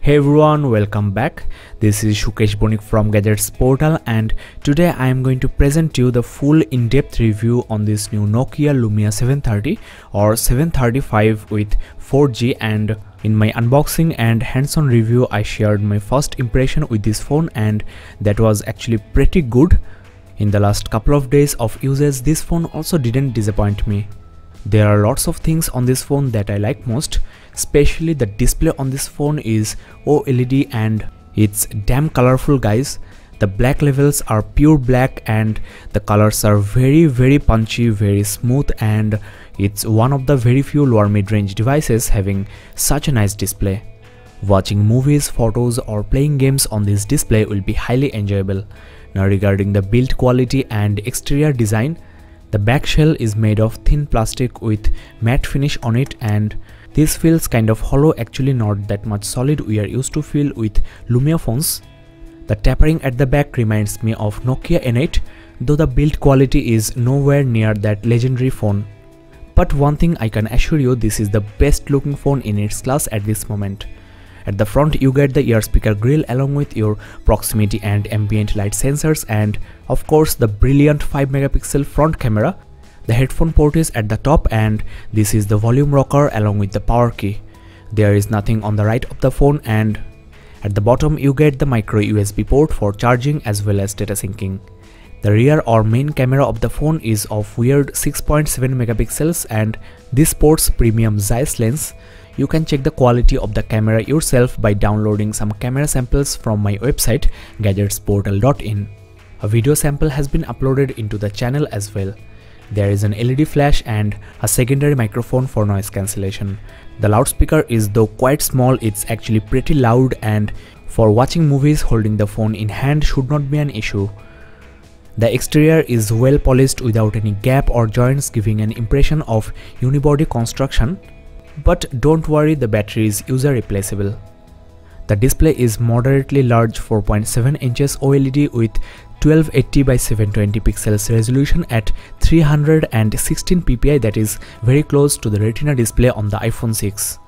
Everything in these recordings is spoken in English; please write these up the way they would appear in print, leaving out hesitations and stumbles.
Hey everyone, welcome back. This is Shukesh Bonik from Gadgets Portal, and today I am going to present you the full in-depth review on this new Nokia Lumia 730 or 735 with 4G. And in my unboxing and hands-on review I shared my first impression with this phone, and that was actually pretty good. In the last couple of days of usage, this phone also didn't disappoint me. There are lots of things on this phone that I like most, especially the display on this phone is OLED and it's damn colorful, guys. The black levels are pure black and the colors are very punchy, very smooth, and it's one of the very few lower mid-range devices having such a nice display. Watching movies, photos or playing games on this display will be highly enjoyable. Now regarding the build quality and exterior design, the back shell is made of thin plastic with matte finish on it, and this feels kind of hollow, actually not that much solid we are used to feel with Lumia phones. The tapering at the back reminds me of Nokia N8, though the build quality is nowhere near that legendary phone. But one thing I can assure you, this is the best looking phone in its class at this moment. At the front you get the ear speaker grille along with your proximity and ambient light sensors, and of course the brilliant 5 megapixel front camera. The headphone port is at the top, and this is the volume rocker along with the power key. There is nothing on the right of the phone, and at the bottom you get the micro USB port for charging as well as data syncing. The rear or main camera of the phone is of weird 6.7 megapixels, and this sports premium Zeiss lens. You can check the quality of the camera yourself by downloading some camera samples from my website gadgetsportal.in. A video sample has been uploaded into the channel as well. There is an LED flash and a secondary microphone for noise cancellation. The loudspeaker is though quite small, it's actually pretty loud, and for watching movies holding the phone in hand should not be an issue. The exterior is well polished without any gap or joints, giving an impression of unibody construction. But don't worry, the battery is user replaceable. The display is moderately large 4.7 inches OLED with 1280 by 720 pixels resolution at 316 ppi, that is very close to the Retina display on the iPhone 6.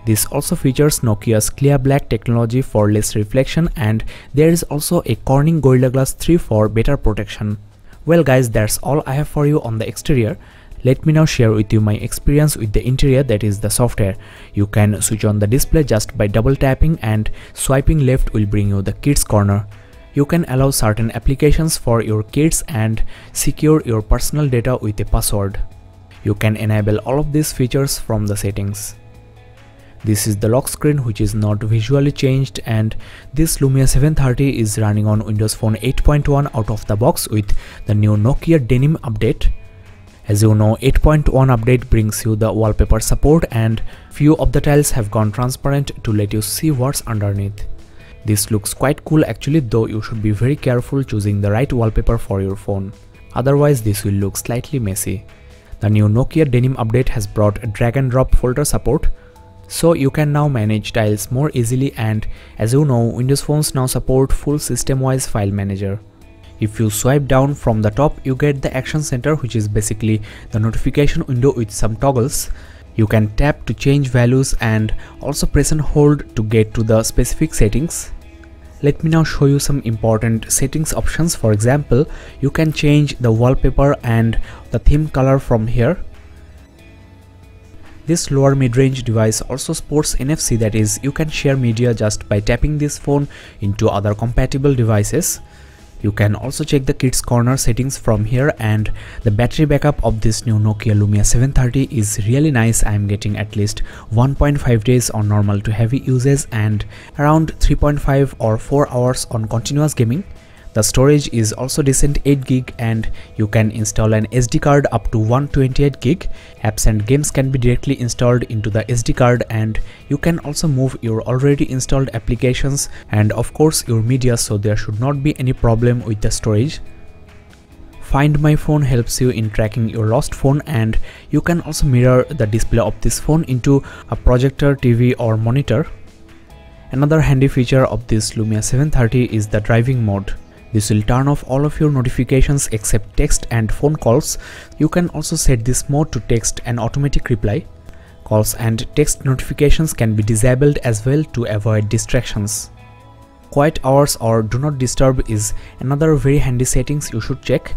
This also features Nokia's Clear Black technology for less reflection, and there is also a Corning Gorilla Glass 3 for better protection. Well guys, that's all I have for you on the exterior. Let me now share with you my experience with the interior, that is the software. You can switch on the display just by double tapping, and swiping left will bring you the kids corner. You can allow certain applications for your kids and secure your personal data with a password. You can enable all of these features from the settings. This is the lock screen, which is not visually changed, and this Lumia 730 is running on Windows Phone 8.1 out of the box with the new Nokia Denim update. As you know, 8.1 update brings you the wallpaper support, and few of the tiles have gone transparent to let you see what's underneath. This looks quite cool actually, though you should be very careful choosing the right wallpaper for your phone. Otherwise this will look slightly messy. The new Nokia Denim update has brought a drag and drop folder support, so you can now manage tiles more easily, and as you know, Windows phones now support full system-wise file manager. If you swipe down from the top, you get the action center, which is basically the notification window with some toggles. You can tap to change values and also press and hold to get to the specific settings. Let me now show you some important settings options. For example, you can change the wallpaper and the theme color from here. This lower mid-range device also supports NFC, that is, you can share media just by tapping this phone into other compatible devices. You can also check the kids corner settings from here, and the battery backup of this new Nokia Lumia 730 is really nice. I am getting at least 1.5 days on normal to heavy usage and around 3.5 or 4 hours on continuous gaming. The storage is also decent, 8 gig, and you can install an SD card up to 128 gig. Apps and games can be directly installed into the SD card, and you can also move your already installed applications and of course your media, so there should not be any problem with the storage. Find My Phone helps you in tracking your lost phone, and you can also mirror the display of this phone into a projector, TV or monitor. Another handy feature of this Lumia 730 is the driving mode. This will turn off all of your notifications except text and phone calls. You can also set this mode to text an automatic reply. calls and text notifications can be disabled as well to avoid distractions. Quiet hours or do not disturb is another very handy settings you should check.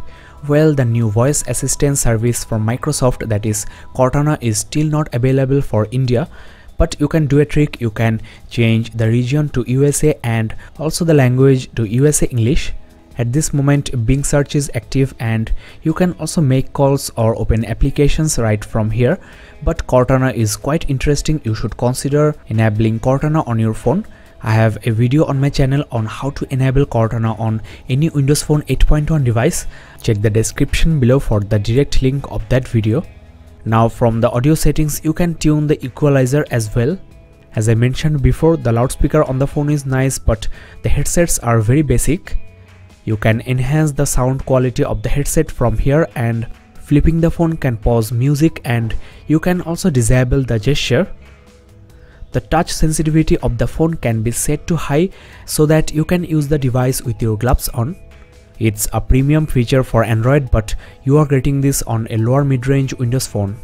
Well, the new voice assistant service from Microsoft, that is Cortana, is still not available for India, but you can do a trick. You can change the region to USA and also the language to USA English. At this moment Bing search is active and you can also make calls or open applications right from here, but Cortana is quite interesting. You should consider enabling Cortana on your phone. I have a video on my channel on how to enable Cortana on any Windows Phone 8.1 device. Check the description below for the direct link of that video. Now from the audio settings you can tune the equalizer as well. As I mentioned before, the loudspeaker on the phone is nice, but the headsets are very basic. You can enhance the sound quality of the headset from here, and flipping the phone can pause music, and you can also disable the gesture. The touch sensitivity of the phone can be set to high so that you can use the device with your gloves on. It's a premium feature for Android, but you are getting this on a lower mid-range Windows phone.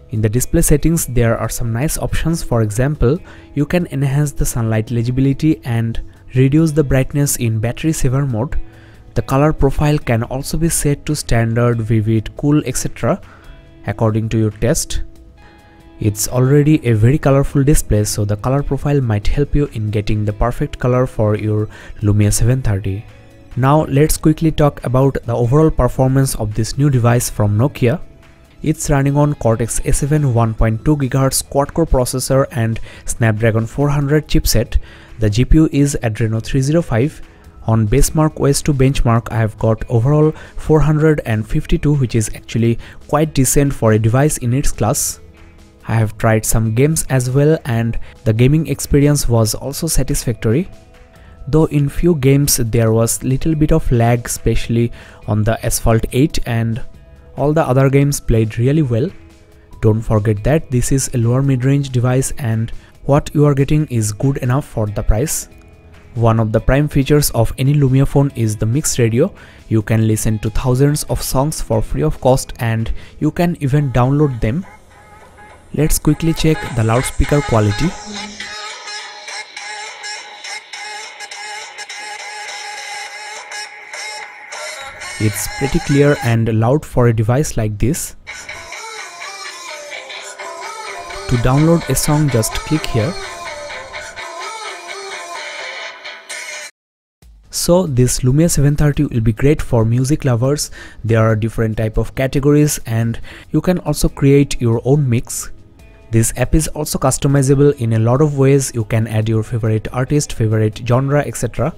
In the display settings there are some nice options. For example, you can enhance the sunlight legibility and reduce the brightness in battery saver mode. The color profile can also be set to standard, vivid, cool, etc. according to your taste. It's already a very colorful display, so the color profile might help you in getting the perfect color for your Lumia 730. Now let's quickly talk about the overall performance of this new device from Nokia. It's running on Cortex A7 1.2 GHz quad-core processor and Snapdragon 400 chipset. The GPU is Adreno 305. On benchmark OS to benchmark, I have got overall 452, which is actually quite decent for a device in its class. I have tried some games as well and the gaming experience was also satisfactory. Though in few games there was little bit of lag, especially on the Asphalt 8, and all the other games played really well. Don't forget that this is a lower mid-range device and what you are getting is good enough for the price. One of the prime features of any Lumia phone is the mixed radio. You can listen to thousands of songs for free of cost and you can even download them. Let's quickly check the loudspeaker quality. It's pretty clear and loud for a device like this. To download a song, just click here. So this Lumia 730 will be great for music lovers. There are different type of categories and you can also create your own mix. This app is also customizable in a lot of ways. You can add your favorite artist, favorite genre, etc.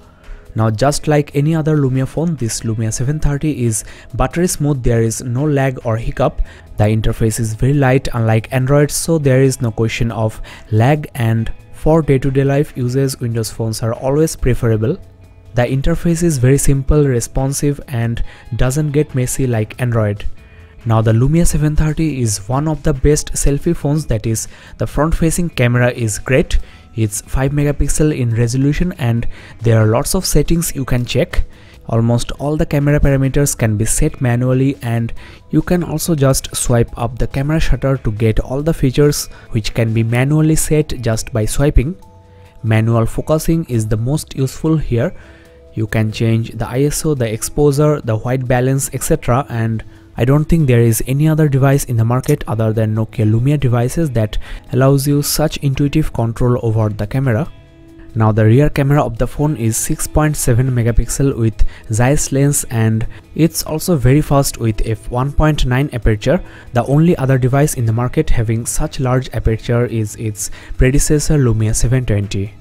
Now just like any other Lumia phone, this Lumia 730 is buttery smooth. There is no lag or hiccup. The interface is very light unlike Android, so there is no question of lag, and for day-to-day life usage Windows phones are always preferable. The interface is very simple, responsive and doesn't get messy like Android. Now the Lumia 730 is one of the best selfie phones, that is the front facing camera is great. It's 5 megapixel in resolution and there are lots of settings you can check. Almost all the camera parameters can be set manually and you can also just swipe up the camera shutter to get all the features which can be manually set just by swiping. Manual focusing is the most useful here. You can change the ISO, the exposure, the white balance, etc. and I don't think there is any other device in the market other than Nokia Lumia devices that allows you such intuitive control over the camera. Now the rear camera of the phone is 6.7 megapixel with Zeiss lens and it's also very fast with f1.9 aperture. The only other device in the market having such large aperture is its predecessor Lumia 720.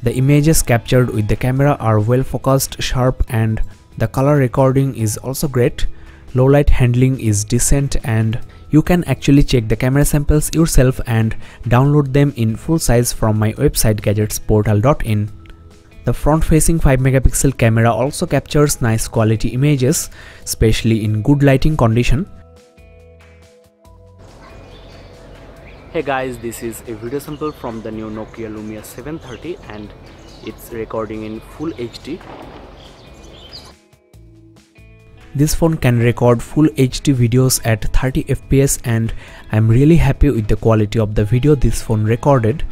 The images captured with the camera are well focused, sharp, and the color recording is also great. Low light handling is decent and you can actually check the camera samples yourself and download them in full size from my website gadgetsportal.in. The front facing 5 megapixel camera also captures nice quality images, especially in good lighting condition. Hey guys, this is a video sample from the new Nokia Lumia 730 and it's recording in full HD. This phone can record full HD videos at 30 fps and I'm really happy with the quality of the video this phone recorded.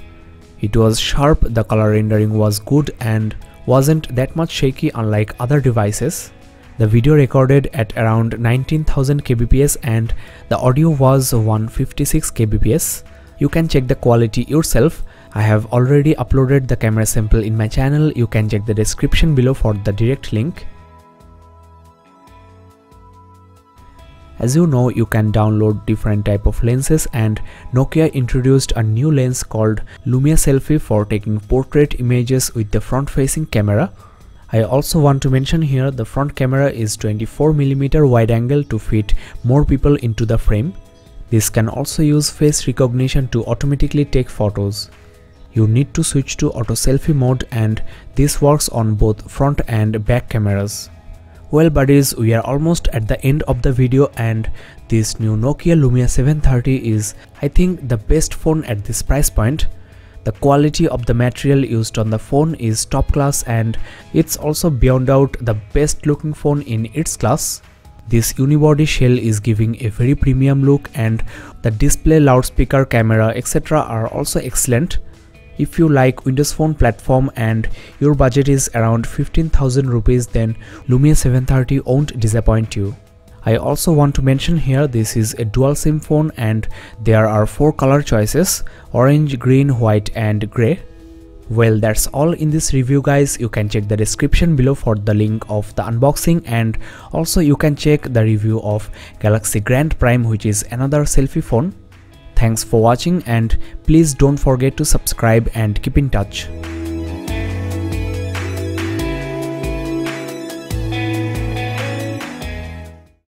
It was sharp, the color rendering was good and wasn't that much shaky unlike other devices. The video recorded at around 19,000 kbps and the audio was 156 kbps. You can check the quality yourself. I have already uploaded the camera sample in my channel. You can check the description below for the direct link. As you know, you can download different type of lenses and Nokia introduced a new lens called Lumia Selfie for taking portrait images with the front facing camera. I also want to mention here the front camera is 24mm wide angle to fit more people into the frame. This can also use face recognition to automatically take photos. You need to switch to auto selfie mode and this works on both front and back cameras. Well buddies, we are almost at the end of the video and this new Nokia Lumia 730 is, I think, the best phone at this price point. The quality of the material used on the phone is top class and it's also beyond out the best looking phone in its class. This unibody shell is giving a very premium look and the display, loudspeaker, camera, etc. are also excellent. If you like Windows Phone platform and your budget is around 15,000 rupees, then Lumia 730 won't disappoint you. I also want to mention here this is a dual SIM phone and there are 4 color choices: orange, green, white and grey. Well, that's all in this review guys. You can check the description below for the link of the unboxing and also you can check the review of Galaxy Grand Prime, which is another selfie phone. Thanks for watching and please don't forget to subscribe and keep in touch.